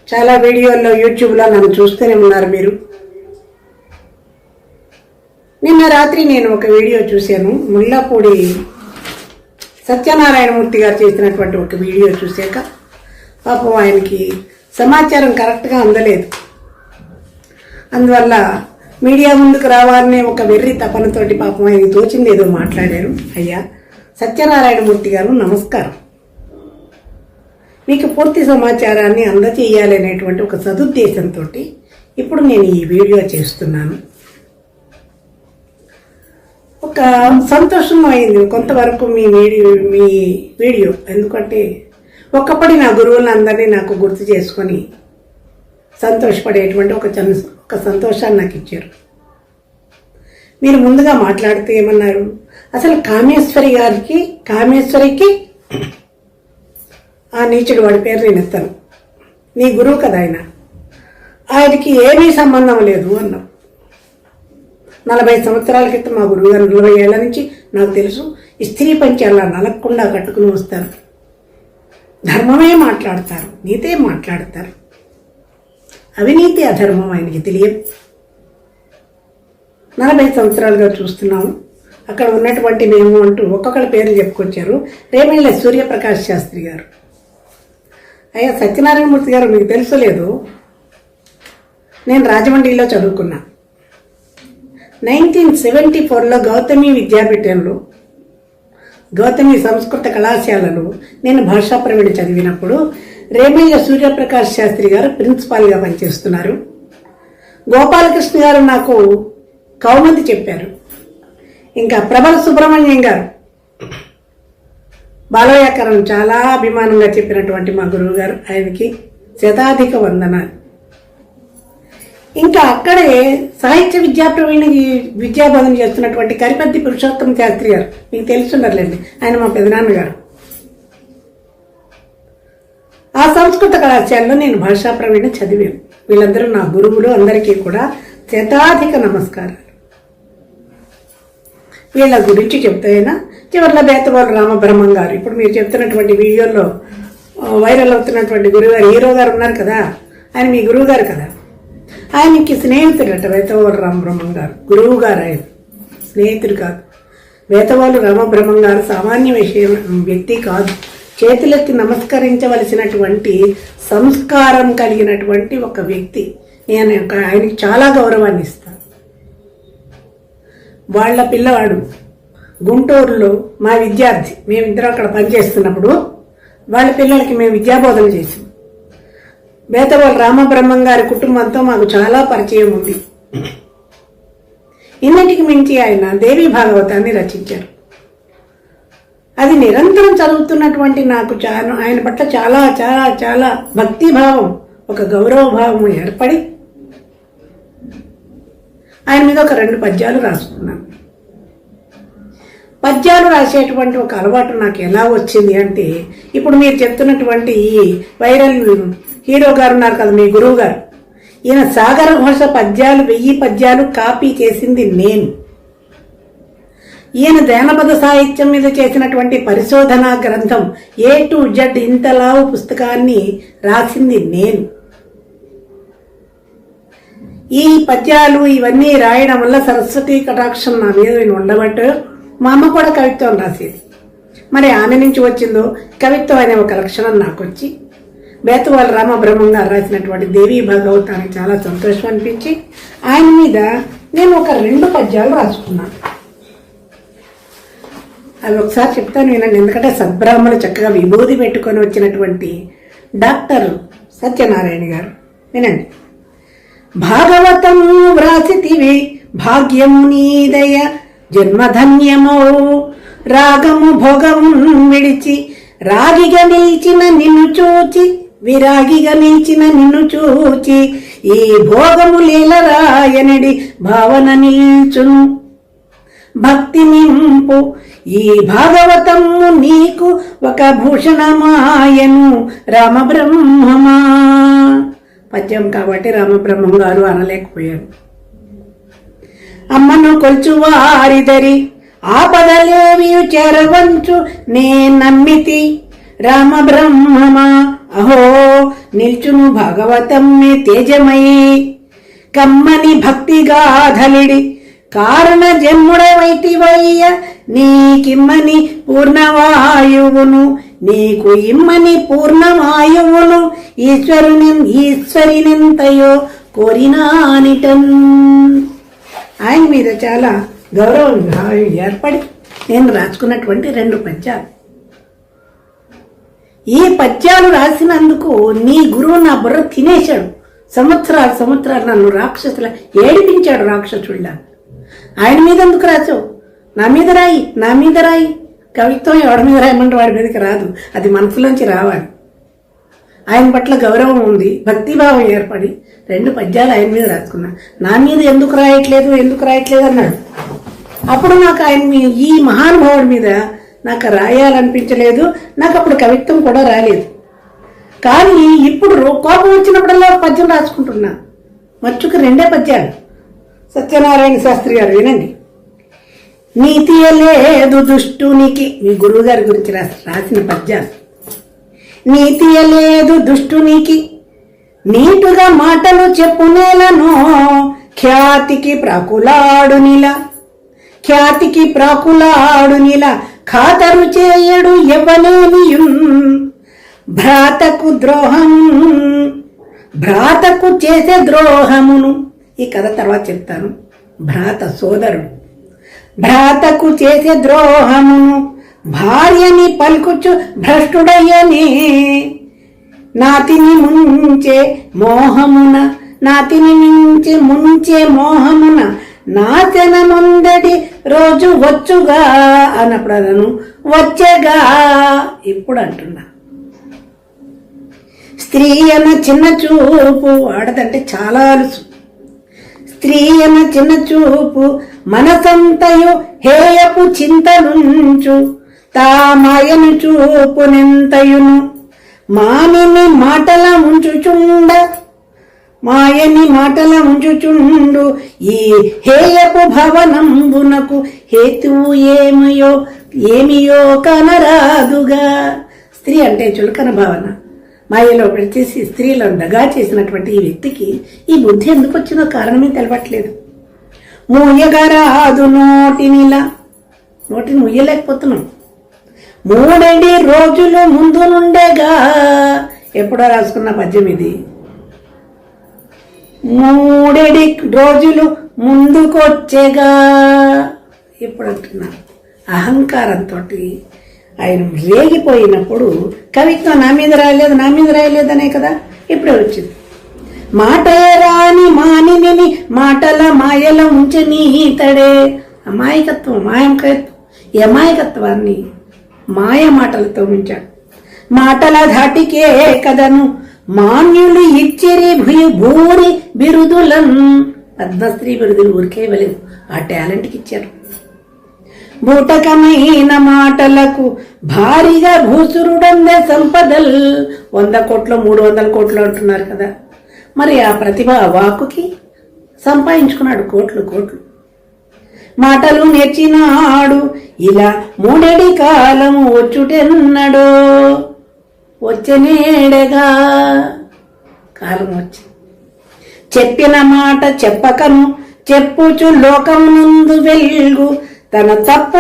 చాలా వీడియోల్లో యూట్యూబ్లో నన్ను చూస్తూనే ఉన్నారు మీరు. నిన్న రాత్రి నేను ఒక వీడియో చూశాను. ముల్లాపూడి సత్యనారాయణమూర్తి గారు చేసినటువంటి ఒక వీడియో చూశాక పాపం ఆయనకి సమాచారం కరెక్ట్గా అందలేదు. అందువల్ల మీడియా ముందుకు రావాలనే ఒక వెర్రి తపనతోటి పాపం ఆయన తోచింది ఏదో మాట్లాడారు. అయ్యా సత్యనారాయణమూర్తి గారు నమస్కారం. మీకు పూర్తి సమాచారాన్ని అందజేయాలి అనేటువంటి ఒక సదుద్దేశంతో ఇప్పుడు నేను ఈ వీడియో చేస్తున్నాను. ఒక సంతోషం అయింది కొంతవరకు మీ వీడియో. ఎందుకంటే ఒకప్పటి నా గురువులందరినీ నాకు గుర్తు చేసుకొని సంతోషపడేటువంటి ఒక సంతోషాన్ని నాకు ఇచ్చారు. మీరు ముందుగా మాట్లాడుతూ ఏమన్నారు, అసలు కామేశ్వరికి ఆ నీచుడు వాడి పేరు నేను ఎత్తాను, నీ గురువు కదా ఆయనకి ఏమీ సంబంధం లేదు అన్నాం. 40 సంవత్సరాల క్రితం మా గురువు గారు 40 ఏళ్ల నుంచి నాకు తెలుసు స్త్రీ పంచి అలా నలగకుండా కట్టుకుని వస్తారు. ధర్మమే మాట్లాడతారు, నీతే మాట్లాడతారు. అవినీతి అధర్మం ఆయనకి తెలియదు. 40 సంవత్సరాలుగా చూస్తున్నాము. అక్కడ ఉన్నటువంటి మేము అంటూ ఒక్కొక్కరి పేర్లు చెప్పుకొచ్చారు. రేమెళ్ళ సూర్యప్రకాష్ శాస్త్రి గారు. అయ్యా సత్యనారాయణమూర్తి గారు మీకు తెలుసలేదు, నేను రాజమండ్రిలో చదువుకున్నా. 1974లో గౌతమి విద్యాపీఠంలో గౌతమి సంస్కృత కళాశాలలో నేను భాషా ప్రవీణ చదివినప్పుడు రేమయ్య సూర్యప్రకాష్ శాస్త్రి గారు ప్రిన్సిపాల్గా పనిచేస్తున్నారు. గోపాలకృష్ణ గారు నాకు కౌముది చెప్పారు. ఇంకా ప్రబల సుబ్రహ్మణ్యం గారు బాలవ్యాకరణం చాలా అభిమానంగా చెప్పినటువంటి మా గురువు గారు, ఆయనకి శతాధిక వందనాలు. ఇంకా అక్కడే సాహిత్య విద్యాబోధన చేస్తున్నటువంటి కరిపత్తి పురుషోత్తమ శాస్త్రి గారు, మీకు తెలుసుండర్లేండి, ఆయన మా పెదనాన్నగారు. ఆ సంస్కృత కళాశాలలో నేను భాషా ప్రవీణ చదివాను. వీళ్ళందరూ నా గురువులు, అందరికీ కూడా శతాధిక నమస్కారాలు. వీళ్ళ గురించి చెప్తాయినా చివరిలో బేతవాళ్ళు రామబ్రహ్మం గారు, ఇప్పుడు మీరు చెప్తున్నటువంటి వీడియోలో వైరల్ అవుతున్నటువంటి గురువుగారు హీరో గారు ఉన్నారు కదా, ఆయన మీ గురువు గారు కదా. ఆయనకి స్నేహితుడట బేతవాళ్ళు రామబ్రహ్మం గారు. గురువు గారు ఆయన, స్నేహితుడు కాదు. బేతవాళ్ళు రామబ్రహ్మం గారు సామాన్య వ్యక్తి కాదు. చేతులెత్తి నమస్కరించవలసినటువంటి సంస్కారం కలిగినటువంటి ఒక వ్యక్తి. నేను ఆయనకి చాలా గౌరవాన్ని ఇస్తాను. వాళ్ళ పిల్లవాడు గుంటూరులో మా విద్యార్థి, మేమిద్దరం అక్కడ పనిచేస్తున్నప్పుడు వాళ్ళ పిల్లలకి మేము విద్యాబోధన చేసాం. బేతవాళ్ళ రామబ్రహ్మం గారి కుటుంబంతో మాకు చాలా పరిచయం ఉంది. ఇన్నిటికి మించి ఆయన దేవీ భాగవతాన్ని రచించారు. అది నిరంతరం చదువుతున్నటువంటి నాకు ఆయన పట్ల చాలా చాలా చాలా భక్తిభావం, ఒక గౌరవ భావం ఏర్పడి ఆయన మీద ఒక 2 పద్యాలు రాసుకున్నాను. పద్యాలు రాసేటువంటి ఒక అలవాటు నాకు ఎలా వచ్చింది అంటే, ఇప్పుడు మీరు చెప్తున్నటువంటి ఈ వైరల్ హీరో గారు ఉన్నారు కదా మీ గురువు గారు, ఈయన సాగర ఘోష పద్యాలు 1000 పద్యాలు కాపీ చేసింది నేను. ఈయన జానపద సాహిత్యం మీద చేసినటువంటి పరిశోధనా గ్రంథం A to Z ఇంతలావు పుస్తకాన్ని రాసింది నేను. ఈ పద్యాలు ఇవన్నీ రాయడం వల్ల సరస్వతి కటాక్షం నా మీద ఉండబట్టు మా అమ్మ కూడా కవిత్వం రాసేది. మరి ఆమె నుంచి వచ్చిందో కవిత్వం అనే ఒక లక్షణం నాకు వచ్చి బేతవాళ్ళ రామబ్రహ్మం గారు రాసినటువంటి దేవీ భాగవతానికి చాలా సంతోషం అనిపించి ఆయన మీద నేను ఒక 2 పద్యాలు రాసుకున్నాను. అవి ఒకసారి చెప్తాను వినండి. ఎందుకంటే సద్బ్రాహ్మణులు చక్కగా విభూతి పెట్టుకొని వచ్చినటువంటి డాక్టర్ సత్యనారాయణ గారు, వినండి. భాగవతము వ్రాసితివి భాగ్యము నీదయ జన్మధన్యమో, రాగము భోగము విడిచి రాగిగా నిలిచిన నిన్ను చూచి, విరాగిగా నిలిచిన నిన్ను చూచి, ఈ భోగము లీలరాయనడి భావన నిల్చును. భక్తి నింపు ఈ భాగవతము నీకు ఒక భూషణమాయను రామబ్రహ్మమా. పద్యం కాబట్టి రామబ్రహ్మం గారు అనలేకపోయారు. అమ్మను కొల్చువారిదరి ఆపదలేవి చెరవంచు నే నమ్మితి రామబ్రహ్మమా అహో నిల్చును భాగవతమ్మే తేజమయి కమ్మని భక్తిగాధలిడి కారణ జన్ముడవైటివయ్య నీకిమ్మని పూర్ణవాయువును నీకు ఇమ్మని పూర్ణవాయువును ఈశ్వరినింతయో కోరినానిటన్. ఆయన మీద చాలా గౌరవం ఏర్పడి నేను రాసుకున్నటువంటి 2 పద్యాలు. ఈ పద్యాలు రాసినందుకు నీ గురువు నా బుర్ర తినేశాడు. సంవత్సరాలు నన్ను రాక్షసులా ఏడిపించాడు, రాక్షసుడిలా. ఆయన మీద ఎందుకు రాసావు? నా మీద రాయి. కవిత్వం ఎవడి మీద రాయమంటే వాడి మీదకి రాదు, అది మనసులోంచి రావాలి. ఆయన పట్ల గౌరవం ఉంది, భక్తిభావం ఏర్పడి 2 పద్యాలు ఆయన మీద రాసుకున్నా. నా మీద ఎందుకు రాయట్లేదు అన్నాడు. అప్పుడు నాకు ఈ మహానుభావుడి మీద నాకు రాయాలనిపించలేదు. నాకు అప్పుడు కవిత్వం కూడా రాలేదు. కానీ ఇప్పుడు కోపం వచ్చినప్పుడల్లా పద్యం రాసుకుంటున్నా. మచ్చుకు 2 పద్యాలు. సత్యనారాయణ శాస్త్రి గారు వినండి. నీతి లేదు దుష్టునికి, మీ గురువు గారి గురించి రాసిన పద్యాలు. నీతి లేదు దుష్టునికి నీటుగా మాటలు చెప్పునేలను ఖ్యాతికి ప్రాకులాడునిలా ఖాతరు చేయడు ఎవ్వనేనియున్ భ్రాతకు చేసే ద్రోహమును. ఈ కథ తర్వాత చెప్తాను. భ్రాత సోదరుడు భ్రాతకు చేసే ద్రోహమును భార్యని పలుకుచు భ్రష్టుడయ్యనే నాతిని ముంచే మోహమున నాశనముందడి రోజు వచ్చుగా అన్నప్పుడు అదను వచ్చేగా. ఇప్పుడు అంటున్నా, స్త్రీ అన్న చిన్న చూపు, ఆడదంటే చాలా అలుసు. స్త్రీ అన్న చిన్న చూపు మనసంతయు హేయపు చింతనుంచు తా మాయను చూపునెంతయును మాయని మాటల ఉంచుచుండు ఈ హేయపు భవనంబునకు హేతువు ఏమియో కనరాదుగా. స్త్రీ అంటే చులకన భావన, మాయలో పెట్టేసి స్త్రీలో దగా చేసినటువంటి ఈ వ్యక్తికి ఈ బుద్ధి ఎందుకు వచ్చిందో కారణమే తెలవట్లేదు. మూయగరాదు నోటిని ముయ్యలేకపోతున్నాం. 3 రోజులు ముందు నుండేగా. ఎప్పుడో రాసుకున్న పద్యం ఇది. 3 రోజులు ముందుకొచ్చేగా. ఇప్పుడు అంటున్నా, అహంకారంతో ఆయన రేగిపోయినప్పుడు కవిత్వం నా మీద రాయలేదనే కదా ఇప్పుడే వచ్చింది. మాటే రాని మానిని మాటల మాయల ఉంచని ఈతడే. అమాయకత్వాన్ని మాయ మాటలతో ఉంచాడు. మాటల ధాటికే కదను మాన్యులు ఇచ్చిరి భూరి బిరుదులను. పద్మశ్రీ బిరుదులు ఊరికే ఇవ్వలేదు, ఆ టాలెంట్కి ఇచ్చారు. బూటకమైన మాటలకు భారీగా భూసురుడందే సంపదల్. 100 కోట్లు 300 కోట్లు అంటున్నారు కదా, మరి ఆ ప్రతిభ వాక్కుకి సంపాదించుకున్నాడు కోట్లు. మాటలు నేర్చినాడు ఇలా 3 కాలము వచ్చుటెన్నడో. వచ్చనేడగా కాలం వచ్చి చెప్పిన మాట చెప్పకను చెప్పుచు లోకమునందు వెల్గు తన తప్పు